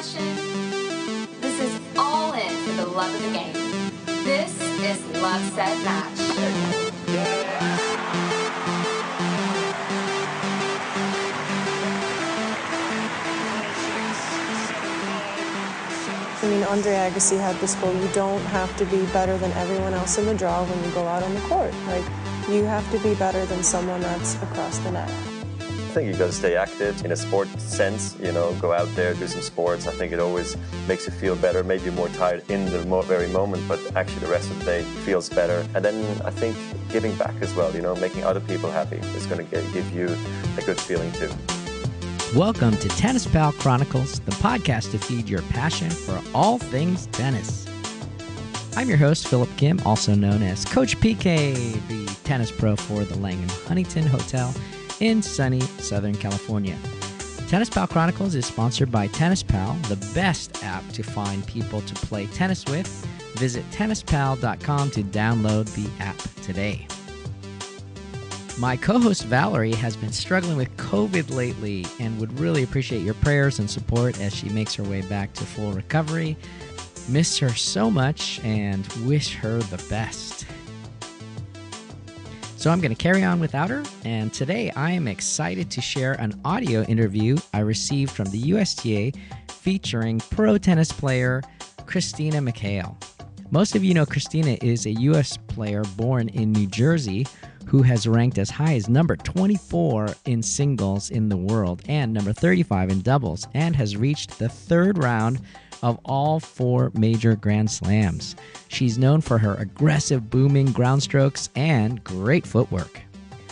passion. This is all in for the love of the game. This is LoveSetMatch. I mean, Andre Agassi had this quote, you don't have to be better than everyone else in the draw when you go out on the court. Like, you have to be better than someone that's across the net. I think you got to stay active in a sport sense, go out there, do some sports. I think it always makes you feel better. Maybe you're more tired in the very moment, but actually the rest of the day feels better. And then I think giving back as well, making other people happy is going to give you a good feeling too. Welcome to Tennis Pal Chronicles, the podcast to feed your passion for all things tennis. I'm your host, Philip Kim, also known as Coach PK, the tennis pro for the Langham Huntington Hotel in sunny Southern California. Tennis Pal Chronicles is sponsored by Tennis Pal, the best app to find people to play tennis with. Visit tennispal.com to download the app today. My co-host Valerie has been struggling with COVID lately and would really appreciate your prayers and support as she makes her way back to full recovery. Miss her so much and wish her the best. So I'm going to carry on without her, and today I am excited to share an audio interview I received from the USTA featuring pro tennis player Christina McHale. Most of you know Christina is a U.S. player born in New Jersey who has ranked as high as number 24 in singles in the world and number 35 in doubles, and has reached the third round of all 4 major Grand Slams. She's known for her aggressive, booming ground strokes and great footwork.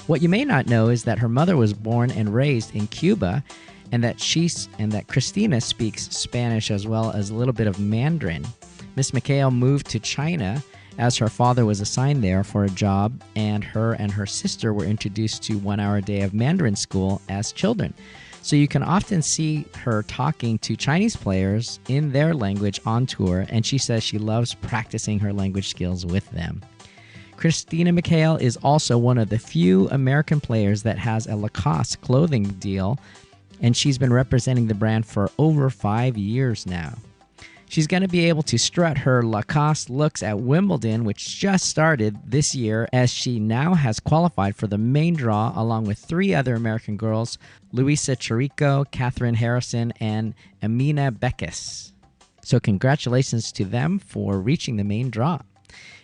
What you may not know is that her mother was born and raised in Cuba, and that Christina speaks Spanish as well as a little bit of Mandarin. Miss McHale moved to China as her father was assigned there for a job, and her sister were introduced to 1 hour a day of Mandarin school as children. So you can often see her talking to Chinese players in their language on tour, and she says she loves practicing her language skills with them. Christina McHale is also one of the few American players that has a Lacoste clothing deal, and she's been representing the brand for over 5 years now. She's going to be able to strut her Lacoste looks at Wimbledon, which just started this year, as she now has qualified for the main draw along with 3 other American girls, Luisa Chirico, Catherine Harrison, and Amina Beckes. So congratulations to them for reaching the main draw.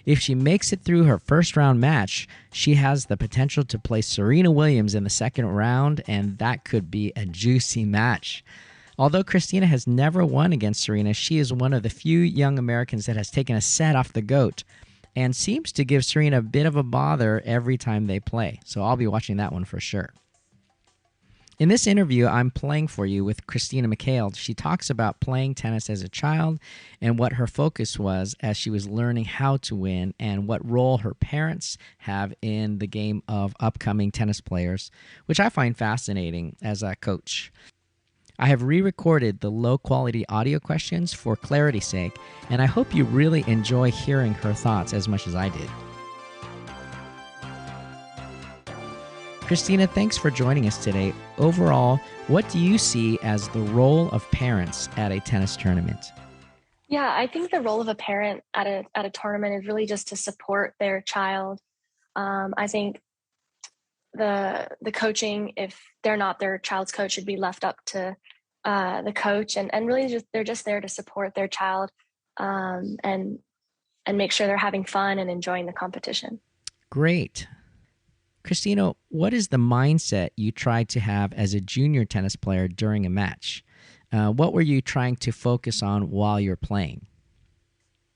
If she makes it through her first round match, she has the potential to play Serena Williams in the second round, and that could be a juicy match. Although Christina has never won against Serena, she is one of the few young Americans that has taken a set off the GOAT and seems to give Serena a bit of a bother every time they play. So I'll be watching that one for sure. In this interview I'm playing for you with Christina McHale, she talks about playing tennis as a child and what her focus was as she was learning how to win, and what role her parents have in the game of upcoming tennis players, which I find fascinating as a coach. I have re-recorded the low-quality audio questions for clarity's sake, and I hope you really enjoy hearing her thoughts as much as I did. Christina, thanks for joining us today. Overall, what do you see as the role of parents at a tennis tournament? Yeah, I think the role of a parent at a tournament is really just to support their child. I think the coaching, if they're not their child's coach, should be left up to the coach, and really they're just there to support their child and make sure they're having fun and enjoying the competition. Great. Christina, what is the mindset you tried to have as a junior tennis player during a match? What were you trying to focus on while you're playing?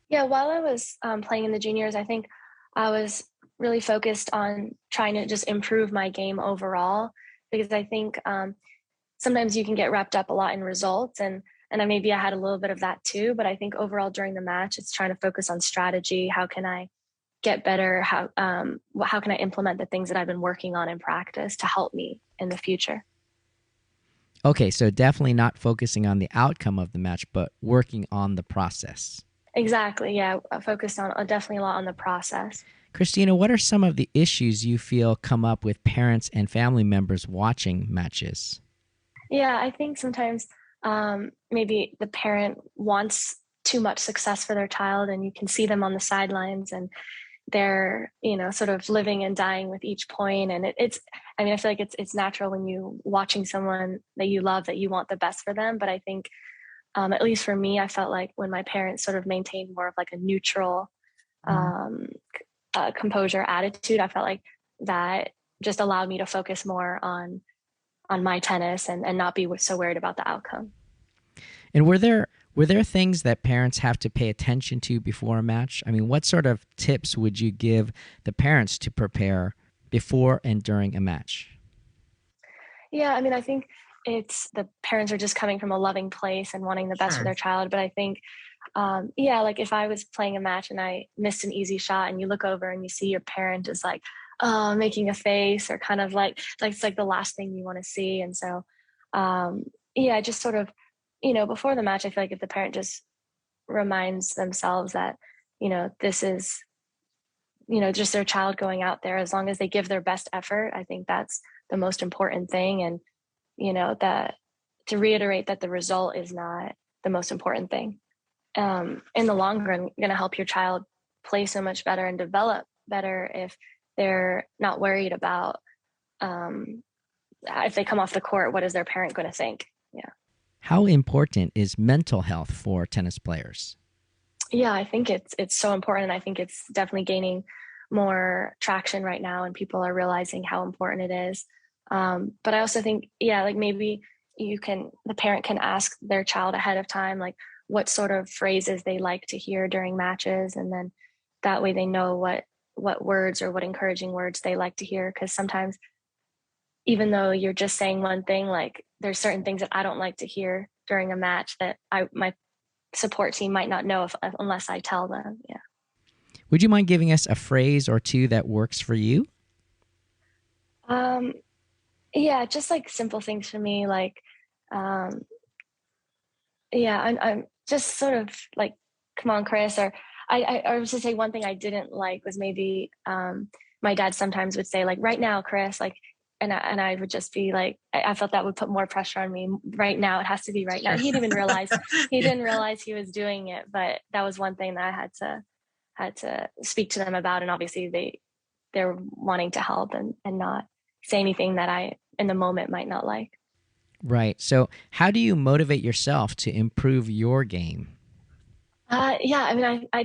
Yeah, while I was playing in the juniors, I think I was really focused on trying to just improve my game overall, because I think sometimes you can get wrapped up a lot in results, and maybe I had a little bit of that too, but I think overall during the match, it's trying to focus on strategy. How can I get better? How can I implement the things that I've been working on in practice to help me in the future? Okay, so definitely not focusing on the outcome of the match, but working on the process. Exactly, yeah. I focused on definitely a lot on the process. Christina, what are some of the issues you feel come up with parents and family members watching matches? Yeah, I think sometimes maybe the parent wants too much success for their child, and you can see them on the sidelines, and they're, sort of living and dying with each point. And I feel like it's natural when you watching someone that you love, that you want the best for them. But I think, at least for me, I felt like when my parents sort of maintained more of like a neutral composure attitude, I felt like that just allowed me to focus more on my tennis and not be so worried about the outcome. And were there things that parents have to pay attention to before a match? I mean, what sort of tips would you give the parents to prepare before and during a match? Yeah, I think it's the parents are just coming from a loving place and wanting the best for their child. But I think, like if I was playing a match and I missed an easy shot, and you look over and you see your parent is like, making a face, or kind of like it's like the last thing you want to see. And so, just sort of, before the match, I feel like if the parent just reminds themselves that, this is, just their child going out there, as long as they give their best effort, I think that's the most important thing. And, that to reiterate that the result is not the most important thing. In the long run, you're going to help your child play so much better and develop better if they're not worried about, if they come off the court, what is their parent going to think? Yeah. How important is mental health for tennis players? Yeah, I think it's so important. And I think it's definitely gaining more traction right now, and people are realizing how important it is. But I also think, like maybe the parent can ask their child ahead of time, like what sort of phrases they like to hear during matches. And then that way they know what words or what encouraging words they like to hear. Because sometimes, even though you're just saying one thing, like there's certain things that I don't like to hear during a match that my support team might not know unless I tell them. Yeah. Would you mind giving us a phrase or two that works for you? Just like simple things for me, like, I'm just sort of like, come on, Chris. Or I was to say one thing I didn't like was maybe my dad sometimes would say like, right now, Chris, like, and I would just be like, I felt that would put more pressure on me. Right now, it has to be right now. He didn't realize he was doing it, but that was one thing that I had to speak to them about. And obviously they're wanting to help and not say anything that I in the moment might not like. Right. So how do you motivate yourself to improve your game? I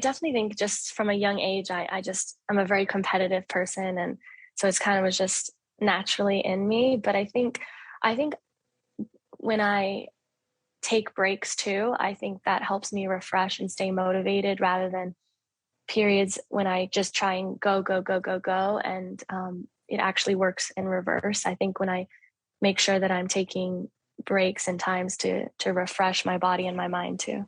definitely think just from a young age, I'm a very competitive person. And so it's kind of was just naturally in me. But I think when I take breaks too, I think that helps me refresh and stay motivated, rather than periods when I just try and go. And it actually works in reverse. I think when I make sure that I'm taking breaks and times to refresh my body and my mind too.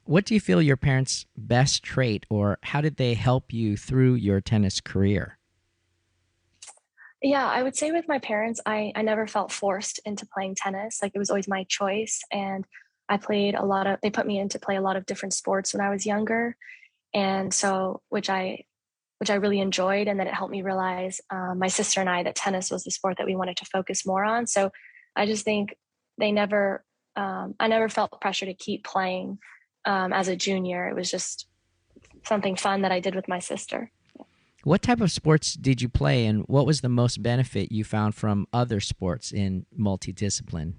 What do you feel your parents' best trait, or how did they help you through your tennis career? Yeah, I would say with my parents, I never felt forced into playing tennis. Like, it was always my choice. And they put me in to play a lot of different sports when I was younger. And so, which I really enjoyed. And then it helped me realize, my sister and I, that tennis was the sport that we wanted to focus more on. So I just think I never felt pressure to keep playing as a junior. It was just something fun that I did with my sister. What type of sports did you play, and what was the most benefit you found from other sports in multidiscipline?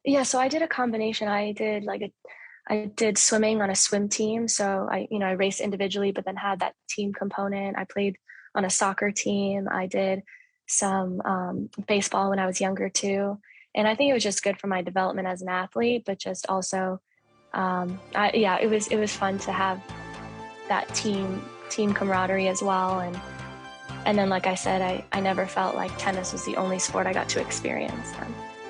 Yeah, so I did a combination. I did swimming on a swim team. So I raced individually, but then had that team component. I played on a soccer team. I did some baseball when I was younger too. And I think it was just good for my development as an athlete, but just also, it was fun to have that team camaraderie as well. And then, like I said, I never felt like tennis was the only sport I got to experience.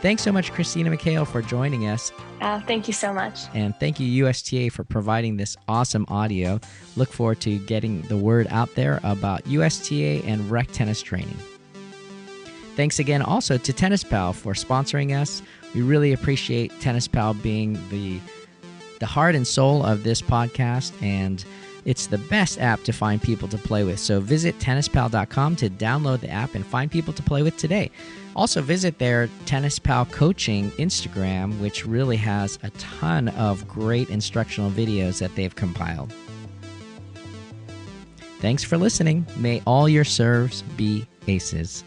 Thanks so much, Christina McHale, for joining us. Thank you so much. And thank you, USTA, for providing this awesome audio. Look forward to getting the word out there about USTA and rec tennis training. Thanks again also to Tennis Pal for sponsoring us. We really appreciate Tennis Pal being the heart and soul of this podcast. And It's the best app to find people to play with. So visit tennispal.com to download the app and find people to play with today. Also visit their Tennis Pal Coaching Instagram, which really has a ton of great instructional videos that they've compiled. Thanks for listening. May all your serves be aces.